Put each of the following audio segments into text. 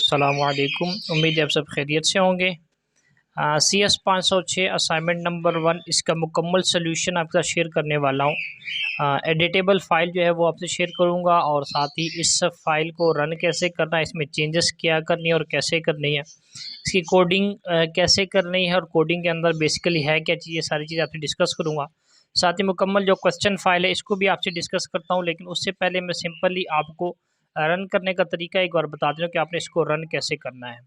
अस्सलाम वालेकुम। उम्मीद है आप सब खैरियत से होंगे। CS 506 असाइनमेंट नंबर 1 इसका मुकम्मल सोल्यूशन आपके साथ शेयर करने वाला हूँ। एडिटेबल फ़ाइल जो है वो आपसे शेयर करूँगा और साथ ही इस फ़ाइल को रन कैसे करना है, इसमें चेंजेस क्या करनी है और कैसे करनी है, इसकी कोडिंग कैसे करनी है और कोडिंग के अंदर बेसिकली है क्या चीज़, सारी चीज़ आपसे डिस्कस करूँगा। साथ ही मुकम्मल जो क्वेश्चन फ़ाइल है इसको भी आपसे डिस्कस करता हूँ, लेकिन उससे पहले मैं सिंपली आपको रन करने का तरीका एक बार बता दूँ कि आपने इसको रन कैसे करना है।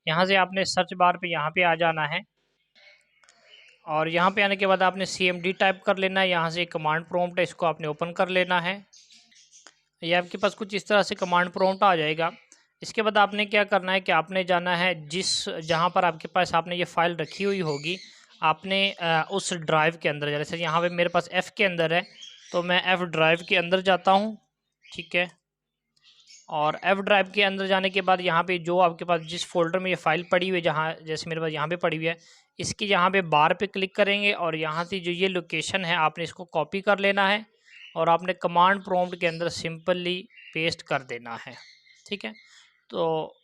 यहाँ से आपने सर्च बार पे यहाँ पे आ जाना है और यहाँ पे आने के बाद आपने CMD टाइप कर लेना है। यहाँ से एक कमांड प्रॉम्प्ट है, इसको आपने ओपन कर लेना है। ये आपके पास कुछ इस तरह से कमांड प्रॉम्प्ट आ जाएगा। इसके बाद आपने क्या करना है कि आपने जाना है जहाँ पर आपके पास आपने ये फ़ाइल रखी हुई होगी, आपने उस ड्राइव के अंदर, जैसे यहाँ पे मेरे पास F के अंदर है तो मैं F ड्राइव के अंदर जाता हूँ, ठीक है। और F ड्राइव के अंदर जाने के बाद यहाँ पे जो आपके पास जिस फोल्डर में ये फाइल पड़ी हुई है, जहाँ जैसे मेरे पास यहाँ पे पड़ी हुई है, इसकी यहाँ पे बार पे क्लिक करेंगे और यहाँ से जो ये लोकेशन है आपने इसको कॉपी कर लेना है और आपने कमांड प्रॉम्प्ट के अंदर सिंपली पेस्ट कर देना है, ठीक है। तो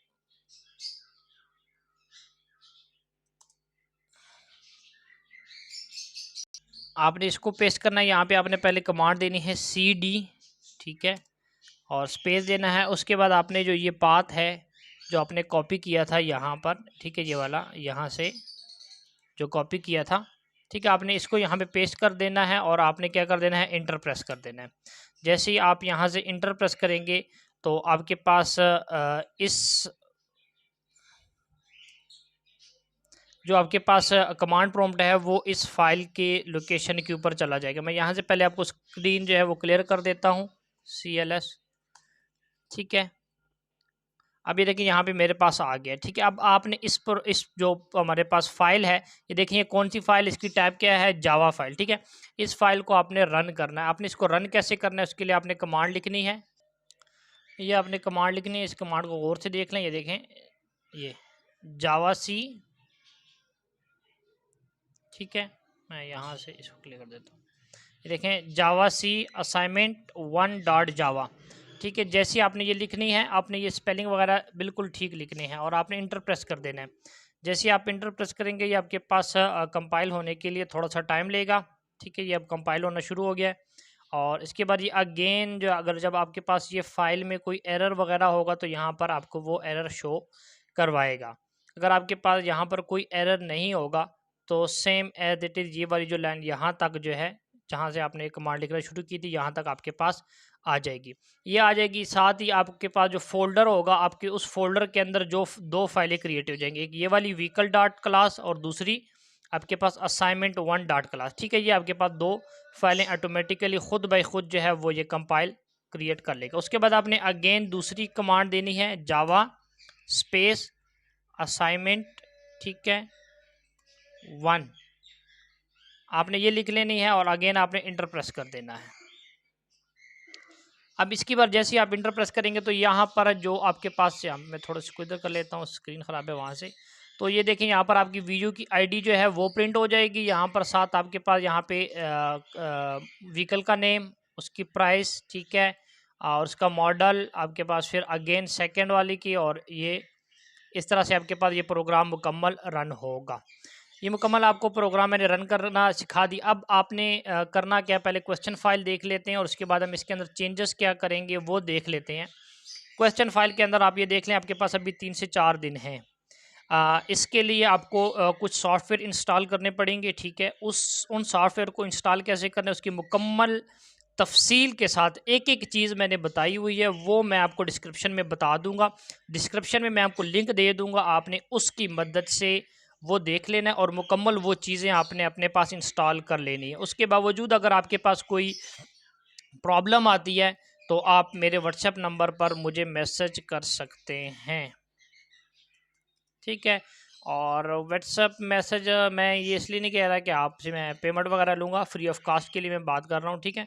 आपने इसको पेस्ट करना है। यहाँ पे आपने पहले कमांड देनी है CD, ठीक है, और स्पेस देना है। उसके बाद आपने जो ये पाथ है जो आपने कॉपी किया था यहाँ पर, ठीक है, ये वाला यहाँ से जो कॉपी किया था, ठीक है, आपने इसको यहाँ पे पेस्ट कर देना है और आपने क्या कर देना है, इंटर प्रेस कर देना है। जैसे ही आप यहाँ से इंटर प्रेस करेंगे तो आपके पास इस जो आपके पास कमांड प्रॉम्प्ट है वो इस फाइल के लोकेशन के ऊपर चला जाएगा। मैं यहाँ से पहले आपको स्क्रीन जो है वो क्लियर कर देता हूँ, CLS, ठीक है। अब ये देखिए यहाँ पे मेरे पास आ गया, ठीक है। अब आपने इस जो हमारे पास फाइल है, ये देखिए कौन सी फाइल, इसकी टाइप क्या है, जावा फाइल, ठीक है। इस फाइल को आपने रन करना है। आपने इसको रन कैसे करना है, उसके लिए आपने कमांड लिखनी है। ये आपने कमांड लिखनी है, इस कमांड को गौर से देख लें। ये देखें, ये जावा-C, ठीक है। मैं यहाँ से इसको क्लियर कर देता हूँ। ये देखें, जावा-C असाइनमेंट 1.java, ठीक है। जैसे आपने ये लिखनी है, आपने ये स्पेलिंग वगैरह बिल्कुल ठीक लिखनी है और आपने इंटर प्रेस कर देना है। जैसे आप इंटर प्रेस करेंगे ये आपके पास कंपाइल होने के लिए थोड़ा सा टाइम लेगा, ठीक है। ये अब कंपाइल होना शुरू हो गया है और इसके बाद ये अगेन जो अगर जब आपके पास ये फाइल में कोई एरर वगैरह होगा तो यहाँ पर आपको वो एरर शो करवाएगा। अगर आपके पास यहाँ पर कोई एरर नहीं होगा तो सेम एज इट इज़ ये वाली जो लाइन यहाँ तक जो है, जहाँ से आपने कमांड लिखना शुरू की थी, यहाँ तक आपके पास आ जाएगी। ये आ जाएगी, साथ ही आपके पास जो फ़ोल्डर होगा, आपके उस फ़ोल्डर के अंदर जो दो फाइलें क्रिएट हो जाएंगी, एक ये वाली व्हीकल डॉट क्लास और दूसरी आपके पास असाइनमेंट 1 डॉट क्लास, ठीक है। ये आपके पास दो फाइलें ऑटोमेटिकली खुद बाई खुद जो है वो ये कंपाइल क्रिएट कर लेगा। उसके बाद आपने अगेन दूसरी कमांड देनी है, जावा स्पेस असाइनमेंट, ठीक है, 1, आपने ये लिख लेनी है और अगेन आपने इंटर प्रेस कर देना है। अब इसकी बार जैसे ही आप इंटर प्रेस करेंगे तो यहाँ पर जो आपके पास से, मैं थोड़ा सा इधर कर लेता हूँ, स्क्रीन ख़राब है वहाँ से, तो ये देखें यहाँ पर आपकी वीडियो की ID जो है वो प्रिंट हो जाएगी। यहाँ पर साथ आपके पास यहाँ पे व्हीकल का नेम, उसकी प्राइस, ठीक है, और उसका मॉडल आपके पास, फिर अगेन सेकेंड वाली की, और ये इस तरह से आपके पास ये प्रोग्राम मुकम्मल रन होगा। ये मुकम्मल आपको प्रोग्राम मैंने रन करना सिखा दी। अब आपने करना क्या, पहले क्वेश्चन फाइल देख लेते हैं और उसके बाद हम इसके अंदर चेंजेस क्या करेंगे वो देख लेते हैं। क्वेश्चन फाइल के अंदर आप ये देख लें, आपके पास अभी 3 से 4 दिन हैं। इसके लिए आपको कुछ सॉफ्टवेयर इंस्टॉल करने पड़ेंगे, ठीक है। उन सॉफ्टवेयर को इंस्टॉल कैसे करना है उसकी मुकम्मल तफसील के साथ एक एक चीज़ मैंने बताई हुई है, वो मैं आपको डिस्क्रिप्शन में बता दूंगा। डिस्क्रिप्शन में मैं आपको लिंक दे दूंगा, आपने उसकी मदद से वो देख लेना है और मुकम्मल वो चीज़ें आपने अपने पास इंस्टॉल कर लेनी है। उसके बावजूद अगर आपके पास कोई प्रॉब्लम आती है तो आप मेरे व्हाट्सएप नंबर पर मुझे मैसेज कर सकते हैं, ठीक है। और व्हाट्सएप मैसेज मैं ये इसलिए नहीं कह रहा कि आपसे मैं पेमेंट वगैरह लूँगा, फ्री ऑफ कास्ट के लिए मैं बात कर रहा हूँ, ठीक है।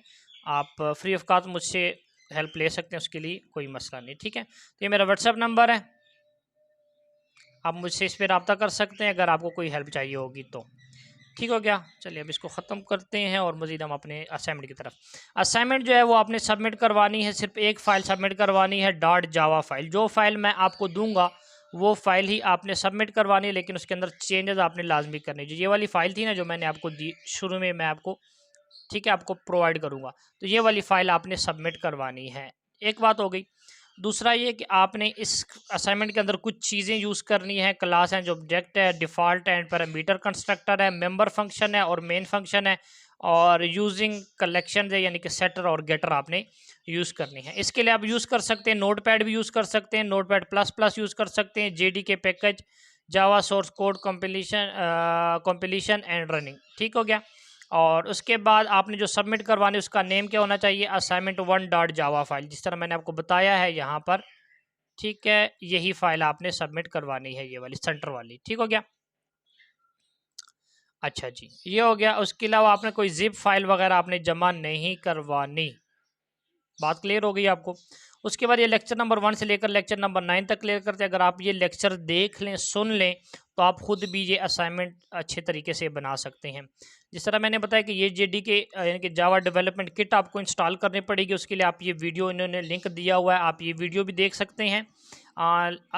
आप फ्री ऑफ कास्ट मुझसे हेल्प ले सकते हैं, उसके लिए कोई मसला नहीं, ठीक है। तो ये मेरा व्हाट्सएप नंबर है, आप मुझसे इस पर रब्ता कर सकते हैं अगर आपको कोई हेल्प चाहिए होगी तो। ठीक हो गया, चलिए अब इसको ख़त्म करते हैं और मज़ीद हम अपने असाइनमेंट की तरफ। असाइनमेंट जो है वो आपने सबमिट करवानी है, सिर्फ एक फ़ाइल सबमिट करवानी है, .java फाइल। जो फाइल मैं आपको दूंगा वो फाइल ही आपने सबमिट करवानी है, लेकिन उसके अंदर चेंजेस आपने लाजमी करने। जो ये वाली फाइल थी ना जो मैंने आपको दी शुरू में, मैं आपको ठीक है आपको प्रोवाइड करूँगा, तो ये वाली फ़ाइल आपने सबमिट करवानी है। एक बात हो गई। दूसरा ये कि आपने इस असाइनमेंट के अंदर कुछ चीज़ें यूज़ करनी है। क्लास है, जो ऑब्जेक्ट है, डिफ़ॉल्ट एंड पैरामीटर कंस्ट्रक्टर है, मेंबर फंक्शन है और मेन फंक्शन है, और यूजिंग कलेक्शन है यानी कि सेटर और गेटर आपने यूज़ करनी है। इसके लिए आप यूज़ कर सकते हैं नोटपैड भी यूज़ कर सकते हैं, नोटपैड प्लस प्लस यूज़ कर सकते हैं, JDK package, Java source code compilation and running. ठीक हो गया। और उसके बाद आपने जो सबमिट करवाने उसका नेम क्या होना चाहिए, असाइनमेंट 1.java फाइल, जिस तरह मैंने आपको बताया है यहाँ पर। ठीक है, यही फाइल आपने सबमिट करवानी है, ये वाली सेंटर वाली। ठीक हो गया। अच्छा जी, ये हो गया। उसके अलावा आपने कोई जिप फाइल वगैरह आपने जमा नहीं करवानी। बात क्लियर हो गई आपको। उसके बाद ये लेक्चर नंबर 1 से लेकर लेक्चर नंबर 9 तक क्लियर करते हैं। अगर आप ये लेक्चर देख लें, सुन लें, तो आप खुद भी ये असाइनमेंट अच्छे तरीके से बना सकते हैं। जिस तरह मैंने बताया कि ये जेडी के यानी कि जावा डेवलपमेंट किट आपको इंस्टॉल करनी पड़ेगी। उसके लिए आप ये वीडियो, इन्होंने लिंक दिया हुआ है, आप ये वीडियो भी देख सकते हैं।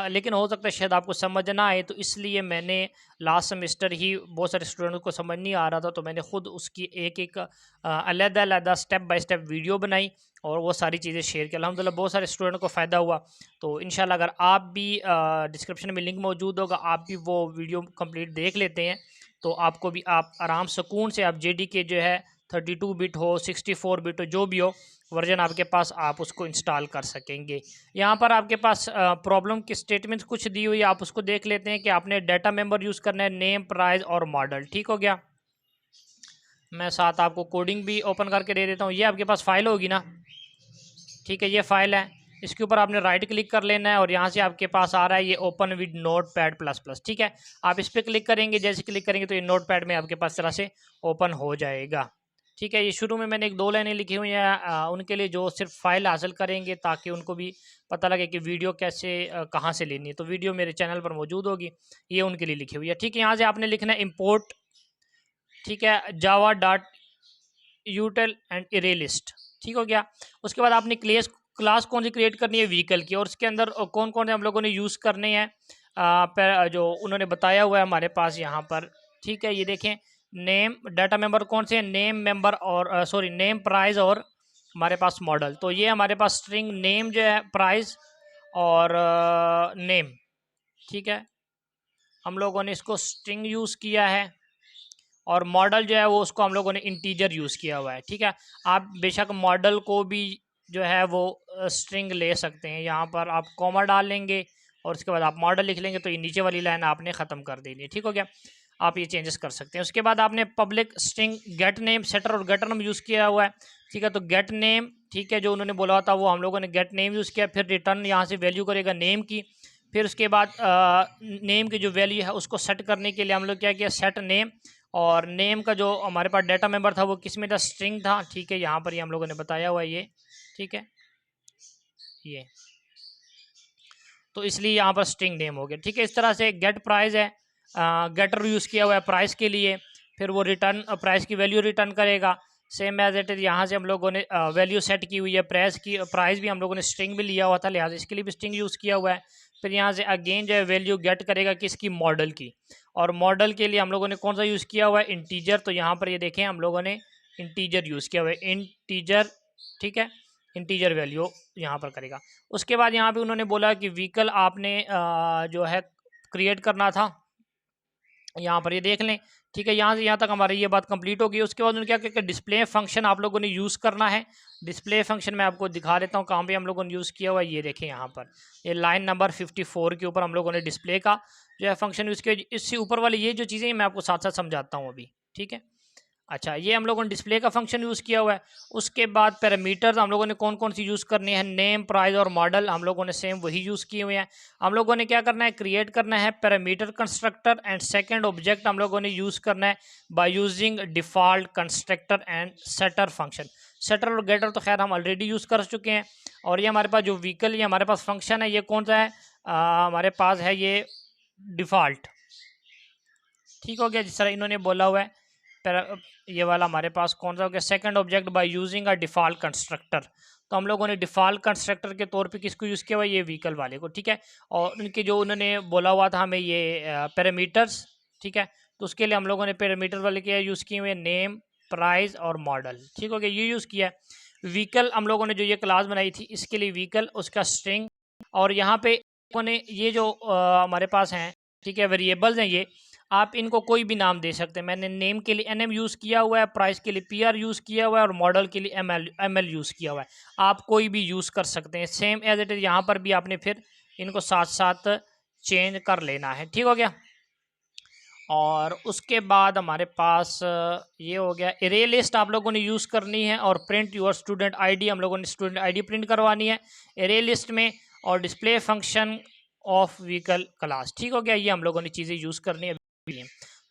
लेकिन हो सकता है शायद आपको समझ ना आए, तो इसलिए मैंने लास्ट सेमेस्टर ही बहुत सारे स्टूडेंट्स को समझ नहीं आ रहा था, तो मैंने खुद उसकी एक एक अलग-अलग स्टेप बाय स्टेप वीडियो बनाई और वो सारी चीज़ें शेयर की। अल्हम्दुलिल्लाह बहुत सारे स्टूडेंट को फ़ायदा हुआ। तो इंशाल्लाह अगर आप भी डिस्क्रिप्शन में लिंक मौजूद होगा, आप भी वो वीडियो कंप्लीट देख लेते हैं, तो आपको भी आप आराम सुकून से आप जेडी के जो है 32 बिट हो, 64 बिट हो, जो भी हो वर्जन आपके पास, आप उसको इंस्टॉल कर सकेंगे। यहाँ पर आपके पास प्रॉब्लम की स्टेटमेंट्स कुछ दी हुई है, आप उसको देख लेते हैं कि आपने डाटा मेंबर यूज़ करना है, नेम, प्राइस और मॉडल। ठीक हो गया। मैं साथ आपको कोडिंग भी ओपन करके दे देता हूँ। ये आपके पास फाइल होगी ना, ठीक है, ये फाइल है। इसके ऊपर आपने राइट क्लिक कर लेना है और यहाँ से आपके पास आ रहा है ये open with note pad plus plus. ठीक है, आप इस पर क्लिक करेंगे, जैसे क्लिक करेंगे तो ये नोट पैड में आपके पास तरह से ओपन हो जाएगा। ठीक है, ये शुरू में मैंने 1-2 लाइनें लिखी हुई हैं उनके लिए जो सिर्फ फाइल हासिल करेंगे, ताकि उनको भी पता लगे कि वीडियो कैसे कहाँ से लेनी है। तो वीडियो मेरे चैनल पर मौजूद होगी, ये उनके लिए लिखी हुई है। ठीक है, यहाँ से आपने लिखना है इम्पोर्ट, ठीक है, जावा डॉट यूटिल एंड इरे लिस्ट। ठीक हो गया। उसके बाद आपने क्लास कौन सी क्रिएट करनी है, व्हीकल की, और उसके अंदर कौन कौन से हम लोगों ने यूज़ करने हैं जो उन्होंने बताया हुआ है हमारे पास यहाँ पर। ठीक है, ये देखें, नेम, डाटा मेंबर कौन से हैं, नेम, मेंबर और सॉरी नेम, प्राइस और हमारे पास मॉडल। तो ये हमारे पास स्ट्रिंग नेम जो है, प्राइस और नेम। ठीक है, हम लोगों ने इसको स्ट्रिंग यूज़ किया है, और मॉडल जो है वो उसको हम लोगों ने इंटीजर यूज़ किया हुआ है। ठीक है, आप बेशक मॉडल को भी जो है वो स्ट्रिंग ले सकते हैं। यहाँ पर आप कॉमा डाल लेंगे और उसके बाद आप मॉडल लिख लेंगे, तो ये नीचे वाली लाइन आपने ख़त्म कर देनी है। ठीक हो गया, आप ये चेंजेस कर सकते हैं। उसके बाद आपने public string get name, setter और गेटर नेम यूज़ किया हुआ है। ठीक है, तो गेट नेम, ठीक है, जो उन्होंने बोला था वो हम लोगों ने गेट नेम यूज़ किया। फिर रिटर्न यहाँ से वैल्यू करेगा नेम की। फिर उसके बाद नेम की जो वैल्यू है उसको सेट करने के लिए हम लोग क्या किया, सेट नेम, और नेम का जो हमारे पास डाटा मेंबर था वो किस में था, स्ट्रिंग था। ठीक है, यहाँ पर ये हम लोगों ने बताया हुआ है ये। ठीक है, ये तो इसलिए यहाँ पर स्ट्रिंग नेम हो गया। ठीक है, इस तरह से गेट प्राइस है, गेटर यूज़ किया हुआ है प्राइस के लिए। फिर वो रिटर्न प्राइस की वैल्यू रिटर्न करेगा, सेम एज इट इज़। यहाँ से हम लोगों ने वैल्यू सेट की हुई है, प्राइस की, प्राइस भी हम लोगों ने स्ट्रिंग भी लिया हुआ था, लिहाजा इसके लिए भी स्ट्रिंग यूज़ किया हुआ है। फिर यहाँ से अगेन जो है वैल्यू गेट करेगा किसकी, मॉडल की, और मॉडल के लिए हम लोगों ने कौन सा यूज़ किया हुआ है, इंटीजर। तो यहाँ पर ये देखें हम लोगों ने इंटीजर यूज़ किया हुआ है, इंटीजर। ठीक है, इंटीजर वैल्यू यहाँ पर करेगा। उसके बाद यहाँ पे उन्होंने बोला कि व्हीकल आपने जो है क्रिएट करना था, यहाँ पर ये देख लें। ठीक है, यहाँ से यहाँ तक हमारी ये बात कंप्लीट हो गई। उसके बाद उन्होंने क्या किया कि डिस्प्ले फंक्शन आप लोगों ने यूज़ करना है। डिस्प्ले फंक्शन मैं आपको दिखा देता हूँ कहाँ पे हम लोगों ने यूज़ किया हुआ है। ये देखें यहाँ पर, ये लाइन नंबर 54 के ऊपर हम लोगों ने डिस्प्ले का जो है फंक्शन यूज़ किया। इससे ऊपर वाली ये जो चीज़ें मैं आपको साथ साथ समझाता हूँ अभी। ठीक है, अच्छा, ये हम लोगों ने डिस्प्ले का फंक्शन यूज़ किया हुआ है। उसके बाद पैरामीटर्स हम लोगों ने कौन कौन सी यूज़ करनी है, नेम, प्राइस और मॉडल हम लोगों ने सेम वही यूज़ किए हुए हैं। हम लोगों ने क्या करना है, क्रिएट करना है parameter constructor, and second object हम लोगों ने यूज़ करना है by using default constructor and setter function. Setter और गेटर तो खैर हम ऑलरेडी यूज़ कर चुके हैं। और ये हमारे पास जो व्हीकल, ये हमारे पास फंक्शन है, ये कौन सा है, हमारे पास है ये डिफ़ॉल्ट। ठीक हो गया, जिस तरह इन्होंने बोला हुआ है। ये वाला हमारे पास कौन सा हो गया, second object by using a default constructor. तो हम लोगों ने डिफ़ॉल्ट कंस्ट्रक्टर के तौर पे किसको यूज़ किया हुआ है, ये व्हीकल वाले को, ठीक है। और उनके जो उन्होंने बोला हुआ था हमें ये पैरामीटर्स, ठीक है, तो उसके लिए हम लोगों ने पैरामीटर वाले क्या यूज़ किए हुए, नेम, प्राइस और मॉडल, ठीक हो गया, ये यूज़ किया है। व्हीकल हम लोगों ने जो ये क्लास बनाई थी इसके लिए व्हीकल, उसका स्ट्रिंग, और यहाँ पे ने ये जो हमारे पास हैं, ठीक है, वेरिएबल्स हैं ये, आप इनको कोई भी नाम दे सकते हैं। मैंने नेम के लिए एनएम यूज़ किया हुआ है, प्राइस के लिए पीआर यूज़ किया हुआ है और मॉडल के लिए एमएल यूज़ किया हुआ है। आप कोई भी यूज़ कर सकते हैं, सेम एज इट इज़ यहाँ पर भी आपने फिर इनको साथ साथ चेंज कर लेना है, ठीक हो गया। और उसके बाद हमारे पास ये हो गया, एरे लिस्ट आप लोगों ने यूज़ करनी है और प्रिंट योर स्टूडेंट आईडी, हम लोगों ने स्टूडेंट आईडी प्रिंट करवानी है एरे लिस्ट में, और display function of vehicle class, ठीक हो गया। ये हम लोगों ने चीज़ें यूज़ करनी है।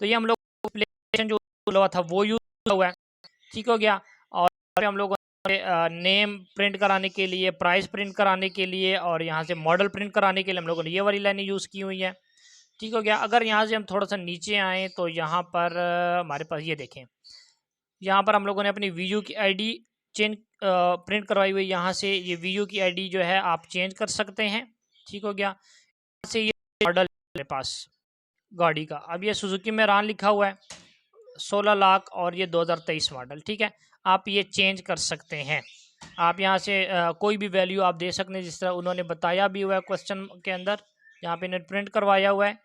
तो ये हम लोग जो हुआ था वो यूज़ हुआ है, ठीक हो गया। और हम लोगों ने नेम प्रिंट कराने के लिए, प्राइस प्रिंट कराने के लिए और यहाँ से मॉडल प्रिंट कराने के लिए हम लोगों ने ये वाली लाइनें यूज़ की हुई हैं, ठीक हो गया। अगर यहाँ से हम थोड़ा सा नीचे आएँ तो यहाँ पर हमारे पास ये देखें, यहाँ पर हम लोगों ने अपनी वीयू की आईडी चेंज प्रिंट करवाई हुई, यहाँ से ये वीयू की आईडी जो है आप चेंज कर सकते हैं, ठीक हो गया। यहाँ से ये मॉडल मेरे पास गाड़ी का, अब ये सुजुकी में रान लिखा हुआ है 16 लाख और ये 2023 मॉडल, ठीक है, आप ये चेंज कर सकते हैं। आप यहाँ से कोई भी वैल्यू आप दे सकते हैं, जिस तरह उन्होंने बताया भी हुआ है क्वेश्चन के अंदर, यहाँ पे इन्होंने प्रिंट करवाया हुआ है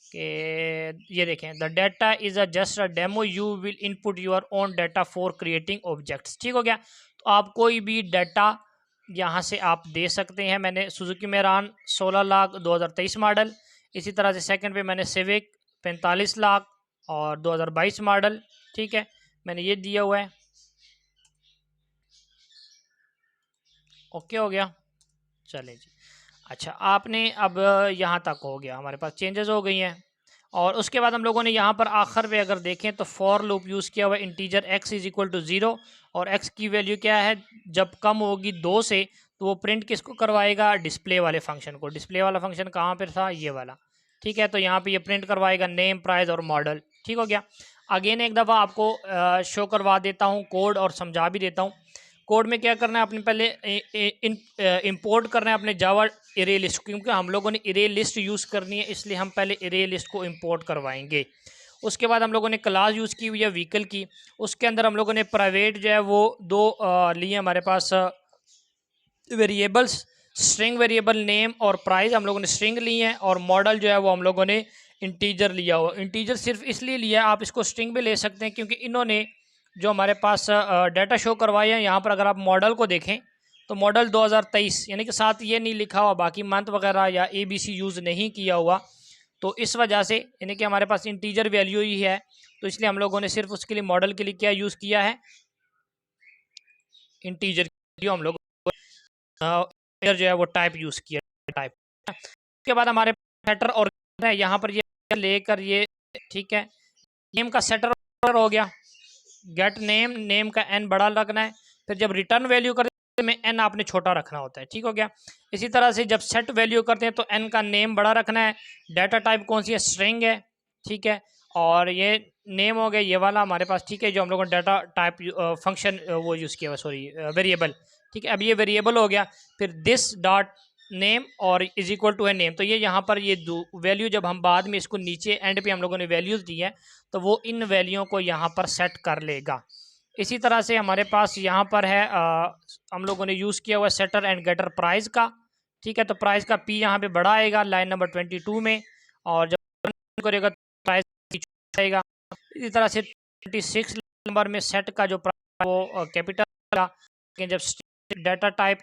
कि ये देखें, the data is a just a demo, you will input your own data for creating objects, ठीक हो गया। तो आप कोई भी डाटा यहाँ से आप दे सकते हैं। मैंने सुजुकी मेरान 16 लाख 2023 मॉडल, इसी तरह से सेकंड पे मैंने सिविक 45 लाख और 2022 मॉडल, ठीक है, मैंने ये दिया हुआ है, ओके हो गया। चले जी, अच्छा आपने अब यहाँ तक हो गया, हमारे पास चेंजेस हो गई हैं। और उसके बाद हम लोगों ने यहाँ पर आखिर पे अगर देखें तो फॉर लूप यूज़ किया हुआ है, integer x is equal to 0, और x की वैल्यू क्या है, जब कम होगी 2 से तो वो प्रिंट किसको करवाएगा, डिस्प्ले वाले फंक्शन को। डिस्प्ले वाला फंक्शन कहाँ पर था, ये वाला, ठीक है। तो यहाँ पे ये प्रिंट करवाएगा नेम, प्राइस और मॉडल, ठीक हो गया। अगेन एक दफ़ा आपको शो करवा देता हूँ कोड और समझा भी देता हूँ। कोड में क्या करना है, आपने पहले इंपोर्ट करना है अपने जावा एरे लिस्ट, क्योंकि हम लोगों ने एरे लिस्ट यूज़ करनी है, इसलिए हम पहले एरे लिस्ट को इंपोर्ट करवाएंगे। उसके बाद हम लोगों ने क्लास यूज़ की हुई है व्हीकल की, उसके अंदर हम लोगों ने प्राइवेट जो है वो दो लिए हमारे पास वेरिएबल्स, स्ट्रिंग वेरिएबल नेम और प्राइस हम लोगों ने स्ट्रिंग ली हैं, और मॉडल जो है वो हम लोगों ने इंटीजर लिया हुआ। इंटीजर सिर्फ इसलिए लिया, आप इसको स्ट्रिंग भी ले सकते हैं, क्योंकि इन्होंने जो हमारे पास डाटा शो करवाए हैं, यहाँ पर अगर आप मॉडल को देखें तो मॉडल 2023, यानी कि साथ ये नहीं लिखा हुआ, बाकी मंथ वगैरह या ABC यूज़ नहीं किया हुआ, तो इस वजह से यानी कि हमारे पास इंटीजर वैल्यू ही है, तो इसलिए हम लोगों ने सिर्फ उसके लिए मॉडल के लिए क्या यूज़ किया है, इंटीजर जो हम लोग जो है वो टाइप यूज़ किया टाइप। उसके बाद हमारे सेटर और है, यहाँ पर ये लेकर ये, ठीक है, नेम का सेटर हो गया, गेट नेम, नेम का n बड़ा रखना है, फिर जब रिटर्न वैल्यू करते हैं n आपने छोटा रखना होता है, ठीक हो गया। इसी तरह से जब सेट वैल्यू करते हैं तो n का नेम बड़ा रखना है, डाटा टाइप कौन सी है, स्ट्रिंग है, ठीक है। और ये नेम हो गया ये वाला हमारे पास, ठीक है, जो हम लोगों ने डाटा टाइप फंक्शन वो यूज़ किया हुआ, सॉरी वेरिएबल, ठीक है। अब ये वेरिएबल हो गया, फिर दिस डॉट नेम और इज इक्वल टू है नेम, तो ये यहाँ पर ये वैल्यू जब हम बाद में इसको नीचे एंड पे हम लोगों ने वैल्यूज़ दी है तो वो इन वैल्यूओं को यहाँ पर सेट कर लेगा। इसी तरह से हमारे पास यहाँ पर है हम लोगों ने यूज़ किया हुआ सेटर एंड गेटर प्राइस का, ठीक है। तो प्राइस का P यहाँ पे बड़ा आएगा लाइन नंबर 22 में, और जब करेगा प्राइस आएगा। इसी तरह से 26 नंबर में सेट का जो प्राइस वो कैपिटल आएगा, लेकिन जब डाटा टाइप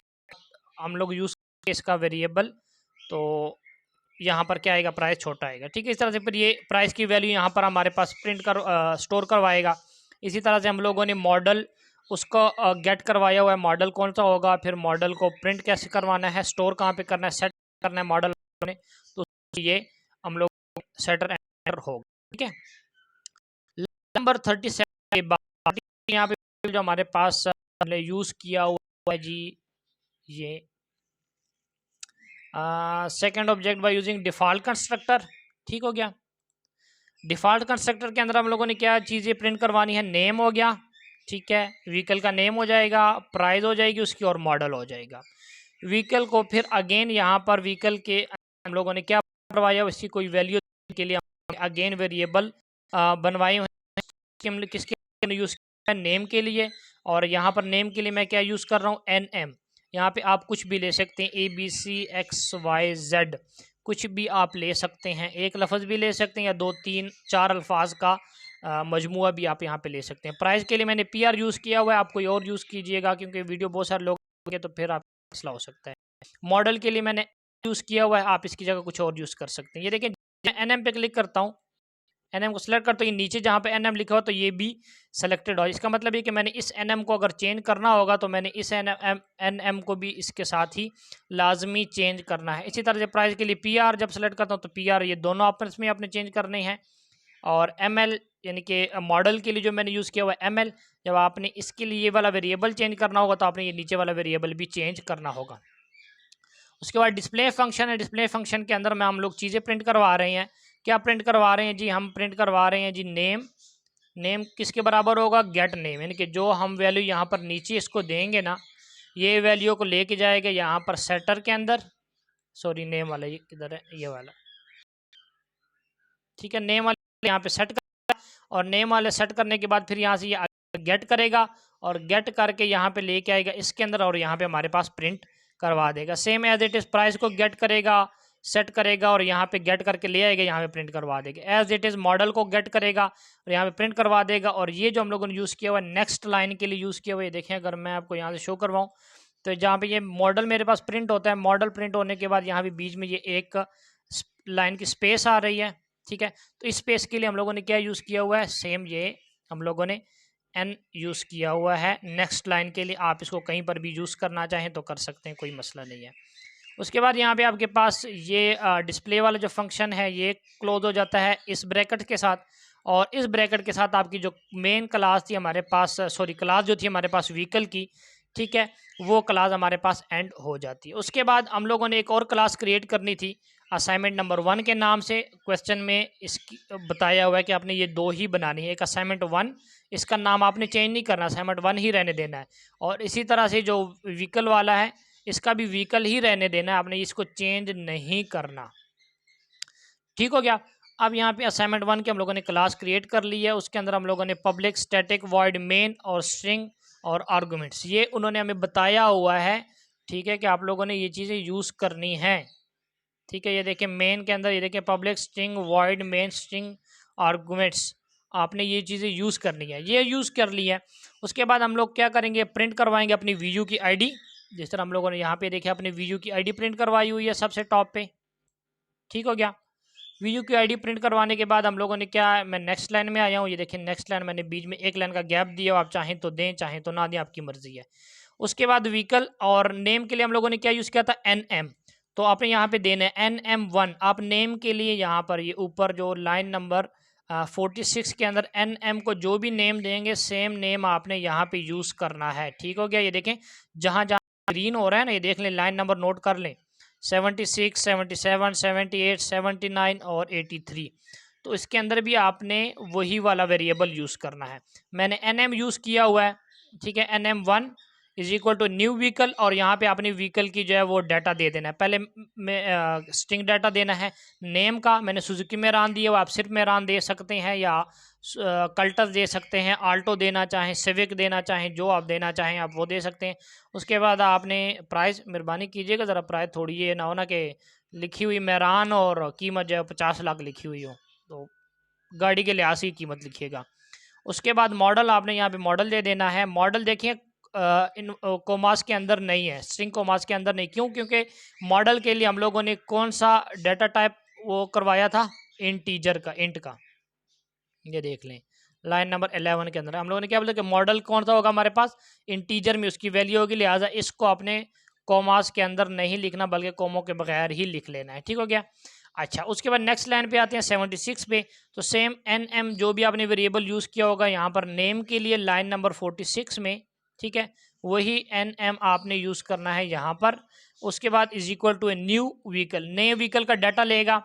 हम लोग यूज़ इसका वेरिएबल, तो यहाँ पर क्या आएगा, प्राइस छोटा आएगा, ठीक है। इस तरह से फिर ये प्राइस की वैल्यू यहाँ पर हमारे पास प्रिंट कर स्टोर करवाएगा। इसी तरह से हम लोगों ने मॉडल उसको गेट करवाया हुआ है, मॉडल कौन सा होगा, फिर मॉडल को प्रिंट कैसे करवाना है, स्टोर कहाँ पे करना है, सेट करना है मॉडल ने, तो ये हम लोग सेटर एंटर होगा, ठीक है। नंबर 37 के बाद यहाँ पे जो हमारे पास हमने यूज़ किया हुआ है जी, ये second object by using default constructor, ठीक हो गया। डिफ़ॉल्ट कंस्ट्रक्टर के अंदर हम लोगों ने क्या चीज़ें प्रिंट करवानी है, नेम हो गया, ठीक है, व्हीकल का नेम हो जाएगा, प्राइस हो जाएगी उसकी और मॉडल हो जाएगा। व्हीकल को फिर अगेन यहाँ पर व्हीकल के हम लोगों ने क्या करवाया, उसकी कोई वैल्यू के लिए अगेन वेरिएबल बनवाए हुए हैं। किसके यूज़ किया, नेम के लिए। और यहाँ पर नेम के लिए मैं क्या यूज़ कर रहा हूँ, एन एम। यहाँ पे आप कुछ भी ले सकते हैं, ABCXYZ, कुछ भी आप ले सकते हैं, एक लफ्ज़ भी ले सकते हैं या 2 3 4 अल्फाज का मजमुआ भी आप यहाँ पे ले सकते हैं। प्राइस के लिए मैंने PR यूज़ किया हुआ है, आप कोई और यूज़ कीजिएगा क्योंकि वीडियो बहुत सारे लोग होंगे तो फिर आप मसला हो सकता है। मॉडल के लिए मैंने यूज़ किया हुआ है, आप इसकी जगह कुछ और यूज़ कर सकते हैं। ये देखिए, NM पे क्लिक करता हूँ, NM को सेलेक्ट करता हूँ, ये नीचे जहाँ पे NM लिखा हो तो ये भी सेलेक्टेड हो। इसका मतलब ये कि मैंने इस NM को अगर चेंज करना होगा तो मैंने इस NM को भी इसके साथ ही लाजमी चेंज करना है। इसी तरह से प्राइस के लिए PR जब सेलेक्ट करता हूँ तो PR ये दोनों ऑप्शंस में आपने चेंज करने हैं। और ML यानी कि मॉडल के लिए जो मैंने यूज़ किया हुआ है ML, जब आपने इसके लिए ये वाला वेरिएबल चेंज करना होगा तो आपने ये नीचे वाला वेरिएबल भी चेंज करना होगा। उसके बाद डिस्प्ले फंक्शन है, डिस्प्ले फंक्शन के अंदर में हम लोग चीज़ें प्रिंट करवा रहे हैं। क्या प्रिंट करवा रहे हैं जी, हम प्रिंट करवा रहे हैं जी नेम। नेम किसके बराबर होगा, गेट नेम, यानी कि जो हम वैल्यू यहाँ पर नीचे इसको देंगे ना, ये वैल्यू को लेके जाएगा यहाँ पर सेटर के अंदर। सॉरी, नेम वाला ये किधर है, ये वाला, ठीक है। नेम वाले यहाँ पे सेट कर, और नेम वाले सेट करने के बाद फिर यहाँ से ये गेट करेगा और गेट करके यहाँ पे लेके आएगा इसके अंदर और यहाँ पे हमारे पास प्रिंट करवा देगा। Same as it is price को गेट करेगा, सेट करेगा और यहाँ पे गेट करके ले आएगा, यहाँ पे प्रिंट करवा देगा। एज इट इज़ मॉडल को गेट करेगा और यहाँ पे प्रिंट करवा देगा। और ये जो हम लोगों ने यूज़ किया हुआ है नेक्स्ट लाइन के लिए यूज़ किया हुआ है, देखें अगर मैं आपको यहाँ से शो करवाऊँ तो जहाँ पे ये मॉडल मेरे पास प्रिंट होता है, मॉडल प्रिंट होने के बाद यहाँ पे बीच में ये एक लाइन की स्पेस आ रही है, ठीक है। तो इस स्पेस के लिए हम लोगों ने क्या यूज़ किया हुआ है, सेम ये हम लोगों ने एन यूज़ किया हुआ है नेक्स्ट लाइन के लिए। आप इसको कहीं पर भी यूज़ करना चाहें तो कर सकते हैं, कोई मसला नहीं है। उसके बाद यहाँ पे आपके पास ये डिस्प्ले वाला जो फंक्शन है ये क्लोज हो जाता है इस ब्रैकेट के साथ। और इस ब्रैकेट के साथ आपकी जो मेन क्लास थी हमारे पास, सॉरी क्लास जो थी हमारे पास व्हीकल की, ठीक है, वो क्लास हमारे पास एंड हो जाती है। उसके बाद हम लोगों ने एक और क्लास क्रिएट करनी थी असाइनमेंट नंबर 1 के नाम से। क्वेश्चन में इसकी बताया हुआ है कि आपने ये 2 ही बनानी है, एक असाइनमेंट 1, इसका नाम आपने चेंज नहीं करना, असाइनमेंट 1 ही रहने देना है। और इसी तरह से जो व्हीकल वाला है इसका भी व्हीकल ही रहने देना है, आपने इसको चेंज नहीं करना, ठीक हो गया। अब यहाँ पे असाइनमेंट 1 की हम लोगों ने क्लास क्रिएट कर ली है, उसके अंदर हम लोगों ने पब्लिक स्टैटिक वॉइड मेन और स्ट्रिंग और आर्गुमेंट्स ये उन्होंने हमें बताया हुआ है, ठीक है, कि आप लोगों ने ये चीज़ें यूज़ करनी है, ठीक है। ये देखें मेन के अंदर, ये देखें public string void main string arguments, आपने ये चीज़ें यूज़ करनी है, ये यूज़ कर ली है। उसके बाद हम लोग क्या करेंगे, प्रिंट करवाएंगे अपनी वीयू की आईडी। जिस तरह हम लोगों ने यहाँ पे देखे अपनी वीयू की आईडी प्रिंट करवाई हुई है सबसे टॉप पे, ठीक हो गया। वीयू की आईडी प्रिंट करवाने के बाद हम लोगों ने क्या, मैं नेक्स्ट लाइन में आया हूँ, ये देखिए नेक्स्ट लाइन मैंने बीच में एक लाइन का गैप दिया, आप चाहें तो दें चाहें तो ना दें, आपकी मर्जी है। उसके बाद व्हीकल और नेम के लिए हम लोगों ने क्या यूज़ किया था, NM, तो आपने यहाँ पे देना है NM1। आप नेम के लिए यहाँ पर ये ऊपर जो लाइन नंबर 46 के अंदर NM को जो भी नेम देंगे सेम नेम आपने यहाँ पे यूज़ करना है, ठीक हो गया। ये देखें जहाँ जहाँ ग्रीन हो रहा है ना, ये देख लें, लाइन नंबर नोट कर लें, 76 77 78 79 और 83, तो इसके अंदर भी आपने वही वाला वेरिएबल यूज़ करना है। मैंने NM यूज़ किया हुआ है, ठीक है, NM1 is equal to new vehicle, और यहाँ पे आपने व्हीकल की जो है वो डाटा दे देना है। पहले में स्ट्रिंग डाटा देना है नेम का, मैंने सुजुकी मेरान दिया हुआ, आप सिर्फ मेरान दे सकते हैं या कल्टस दे सकते हैं, आल्टो देना चाहें, सिविक देना चाहें, जो आप देना चाहें आप वो दे सकते हैं। उसके बाद आपने प्राइस, मेहरबानी कीजिएगा ज़रा प्राइस थोड़ी ये ना हो ना कि लिखी हुई मेरान और कीमत जो है 50 लाख लिखी हुई हो, तो गाड़ी के लिहाज से कीमत लिखिएगा। उसके बाद मॉडल आपने यहाँ पे मॉडल दे देना है। मॉडल देखिए इन कोमास के अंदर नहीं है, स्ट्रिंग कोमास के अंदर नहीं, क्यों, क्योंकि मॉडल के लिए हम लोगों ने कौन सा डाटा टाइप वो करवाया था, इंटीजर का, इंट का। ये देख लें लाइन नंबर 11 के अंदर हम लोगों ने क्या बोला कि मॉडल कौन सा होगा हमारे पास, इंटीजर में उसकी वैल्यू होगी, लिहाजा इसको अपने कोमास के अंदर नहीं लिखना बल्कि कोमों के बगैर ही लिख लेना है, ठीक हो गया। अच्छा, उसके बाद नेक्स्ट लाइन पे आते हैं 76 पे, तो सेम NM जो भी आपने वेरिएबल यूज़ किया होगा यहाँ पर नेम के लिए लाइन नंबर 46 में, ठीक है, वही NM आपने यूज़ करना है यहाँ पर। उसके बाद is equal to a new vehicle, नए व्हीकल का डाटा लेगा,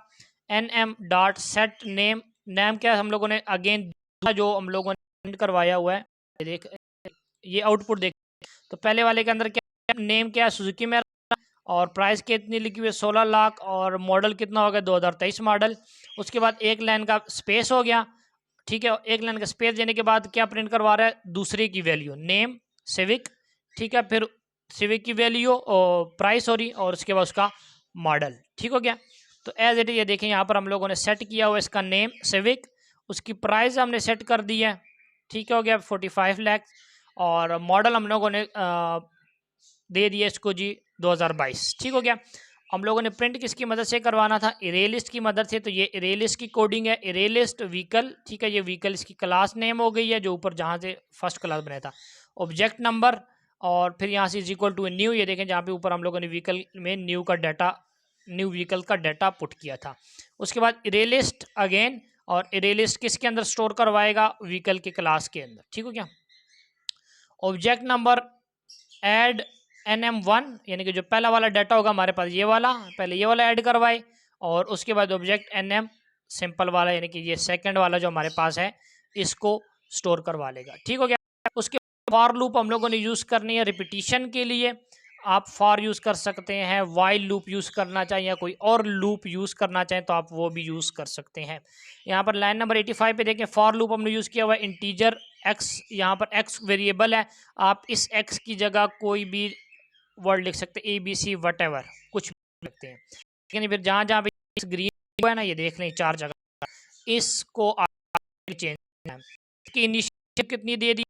NM dot set name, name क्या हम लोगों ने अगेन जो हम लोगों ने करवाया हुआ है, देख ये आउटपुट देख। तो पहले वाले के अंदर क्या नेम क्या है, सुजुकी में, और प्राइस कितनी लिखी हुई है 16 लाख, और मॉडल कितना हो गया 2023 मॉडल। उसके बाद एक लाइन का स्पेस हो गया, ठीक है। एक लाइन का स्पेस देने के बाद क्या प्रिंट करवा रहा है, दूसरे की वैल्यू नेम सिविक, ठीक है, फिर सिविक की वैल्यू और प्राइस सॉरी, और उसके बाद उसका मॉडल, ठीक हो गया। तो एज इट इज ये देखें यहाँ पर हम लोगों ने सेट किया हुआ इसका नेम सिविक, उसकी प्राइस हमने सेट कर दी है, ठीक हो गया 45 लाख, और मॉडल हम लोगों ने दे दिया इसको जी 2022, ठीक हो गया। हम लोगों ने प्रिंट किसकी मदद से करवाना था, इरेलिस्ट की मदद से। तो ये इरेलिस्ट की कोडिंग है, इरेलिस्ट व्हीकल, ठीक है। ये व्हीकल इसकी क्लास नेम हो गई है जो ऊपर जहाँ से फर्स्ट क्लास बनाया था, ऑब्जेक्ट नंबर, और फिर यहाँ से इज इक्वल टू न्यू, ये देखें जहाँ पे ऊपर हम लोगों ने व्हीकल में न्यू का डाटा, न्यू व्हीकल का डाटा पुट किया था। उसके बाद इरेलिस्ट अगेन, और इरेलिस्ट किसके अंदर स्टोर करवाएगा, व्हीकल के क्लास के अंदर, ठीक हो गया। ऑब्जेक्ट नंबर ऐड NM1, यानी कि जो पहला वाला डाटा होगा हमारे पास ये वाला, पहले ये वाला ऐड करवाए, और उसके बाद ऑब्जेक्ट NM सिंपल वाला, यानी कि ये सेकंड वाला जो हमारे पास है, इसको स्टोर करवा लेगा, ठीक हो गया। उसके फॉर लूप हम लोगों ने यूज़ करनी है रिपीटिशन के लिए। आप फॉर यूज़ कर सकते हैं, वाइल लूप यूज़ करना चाहें या कोई और लूप यूज़ करना चाहें तो आप वो भी यूज़ कर सकते हैं। यहाँ पर लाइन नंबर 85 पे देखें, फॉर लूप हमने यूज़ किया हुआ है इंटीजर x, यहाँ पर x वेरिएबल है, आप इस x की जगह कोई भी वर्ड लिख सकते हैं, ABC वट एवर, कुछ भी लिखते हैं, लेकिन फिर जहाँ जहाँ पे इस ग्रीन है ना, ये देख लें 4 जगह, इसको चेंज करना है। इसकी इनिशियल कितनी दे दी,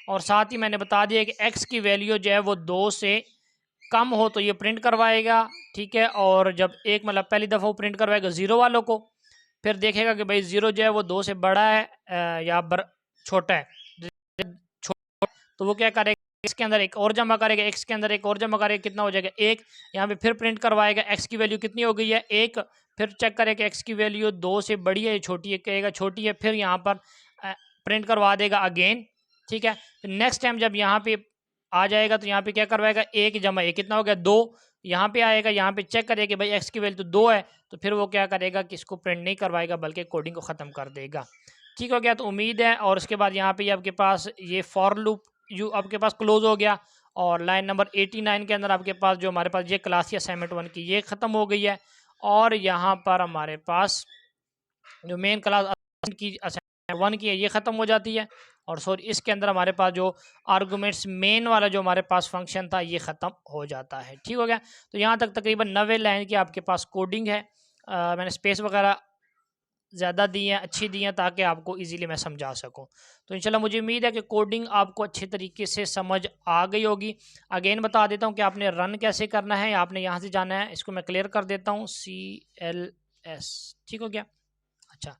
और साथ ही मैंने बता दिया कि x की वैल्यू जो है वो 2 से कम हो तो ये प्रिंट करवाएगा, ठीक है। और जब एक मतलब पहली दफ़ा वो प्रिंट करवाएगा 0 वालों को, फिर देखेगा कि भाई 0 जो है वो 2 से बड़ा है या छोटा है, तो वो क्या करेगा, इसके अंदर एक और जमा करेगा, एक्स के अंदर एक और जमा करेगा, कितना हो जाएगा 1। यहाँ पे फिर प्रिंट करवाएगा, एक्स की वैल्यू कितनी हो गई है 1, फिर चेक करेगा एक्स की वैल्यू 2 से बड़ी है छोटी है, कहेगा छोटी है, फिर यहाँ पर प्रिंट करवा देगा अगेन, ठीक है। फिर नेक्स्ट टाइम जब यहाँ पे आ जाएगा तो यहाँ पे क्या करवाएगा 1 जमा 1 कितना हो गया 2, यहाँ पे आएगा, यहाँ पे चेक करेगा कि भाई एक्स की वैल्यू तो 2 है, तो फिर वो क्या करेगा कि इसको प्रिंट नहीं करवाएगा बल्कि कोडिंग को ख़त्म कर देगा, ठीक हो गया। तो उम्मीद है, और उसके बाद यहाँ पे आपके पास ये फॉर लूप जो आपके पास क्लोज हो गया, और लाइन नंबर 89 के अंदर आपके पास जो हमारे पास ये क्लास या असाइनमेंट 1 की ये ख़त्म हो गई है, और यहाँ पर हमारे पास जो मेन क्लास की असाइनमेंट 1 की है ये ख़त्म हो जाती है, और सॉरी इसके अंदर हमारे पास जो आर्गूमेंट्स मेन वाला जो हमारे पास फंक्शन था ये ख़त्म हो जाता है, ठीक हो गया। तो यहाँ तक तकरीबन 90 लाइन की आपके पास कोडिंग है। मैंने स्पेस वगैरह ज़्यादा दी हैं, अच्छी दी हैं, ताकि आपको इजीली मैं समझा सकूं। तो इंशाल्लाह मुझे उम्मीद है कि कोडिंग आपको अच्छे तरीके से समझ आ गई होगी। अगेन बता देता हूं कि आपने रन कैसे करना है, आपने यहाँ से जाना है, इसको मैं क्लियर कर देता हूं, CLS, ठीक हो गया। अच्छा,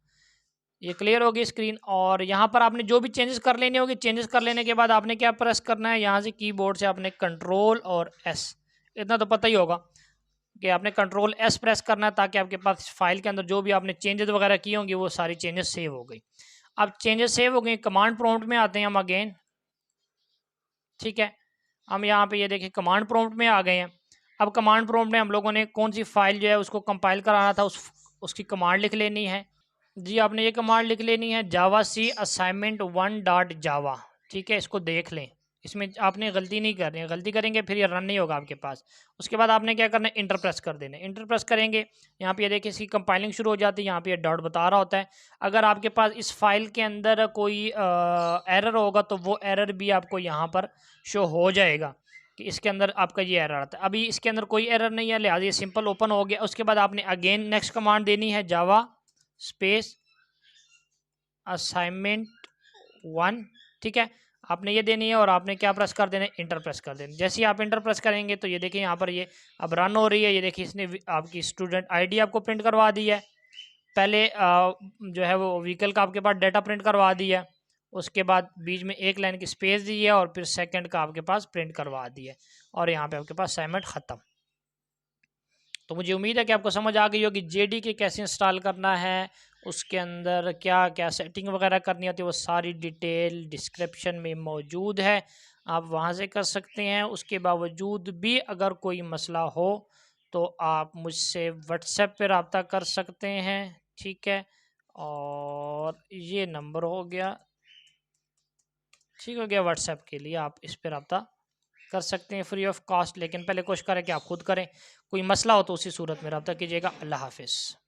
ये क्लियर होगी स्क्रीन, और यहाँ पर आपने जो भी चेंजेस कर लेने होगी, चेंजेस कर लेने के बाद आपने क्या प्रेस करना है, यहाँ से कीबोर्ड से आपने कंट्रोल और S, इतना तो पता ही होगा कि आपने कंट्रोल S प्रेस करना है, ताकि आपके पास फाइल के अंदर जो भी आपने चेंजेस वगैरह किए होंगे वो सारी चेंजेस सेव हो गई। अब चेंजेस सेव हो गए, कमांड प्रॉम्प्ट में आते हैं हम अगेन, ठीक है। हम यहाँ पे ये देखिए कमांड प्रॉम्प्ट में आ गए हैं। अब कमांड प्रॉम्प्ट में हम लोगों ने कौन सी फाइल जो है उसको कंपाइल कराना था, उसकी कमांड लिख लेनी है जी। आपने ये कमांड लिख लेनी है जावा सी असाइनमेंट 1 डॉट जावा, ठीक है। इसको देख लें, इसमें आपने गलती नहीं करनी है, गलती करेंगे फिर ये रन नहीं होगा आपके पास। उसके बाद आपने क्या करना है, इंटर प्रेस कर देना है। इंटर प्रेस करेंगे, यहाँ पे ये देखिए इसकी कंपाइलिंग शुरू हो जाती है, यहाँ पे ये डॉट बता रहा होता है। अगर आपके पास इस फाइल के अंदर कोई एरर होगा तो वो एरर भी आपको यहाँ पर शो हो जाएगा कि इसके अंदर आपका ये एरर आता है। अभी इसके अंदर कोई एरर नहीं है, लिहाजा ये सिंपल ओपन हो गया। उसके बाद आपने अगेन नेक्स्ट कमांड देनी है, जावा स्पेस असाइनमेंट 1, ठीक है। आपने ये देनी है, और आपने क्या प्रेस कर देना है, इंटर प्रेस कर देना। जैसे ही आप इंटर प्रेस करेंगे तो ये देखिए यहाँ पर ये अब रन हो रही है। ये देखिए इसने आपकी स्टूडेंट आईडी आपको प्रिंट करवा दी है। पहले जो है वो व्हीकल का आपके पास डाटा प्रिंट करवा दी है, उसके बाद बीच में एक लाइन की स्पेस दी है, और फिर सेकंड का आपके पास प्रिंट करवा दी है, और यहाँ पे आपके पास असाइनमेंट ख़त्म। तो मुझे उम्मीद है कि आपको समझ आ गई होगी JDK कैसे इंस्टॉल करना है, उसके अंदर क्या क्या सेटिंग वगैरह करनी होती है, वो सारी डिटेल डिस्क्रिप्शन में मौजूद है, आप वहाँ से कर सकते हैं। उसके बावजूद भी अगर कोई मसला हो तो आप मुझसे व्हाट्सएप पर रब्ता कर सकते हैं, ठीक है। और ये नंबर हो गया ठीक हो गया। व्हाट्सएप के लिए आप इस पर रब्ता कर सकते हैं फ्री ऑफ कॉस्ट, लेकिन पहले कोशिश करें कि आप खुद करें। कोई मसला हो तो उसी सूरत में रब्ता कीजिएगा। अल्लाह हाफिज़।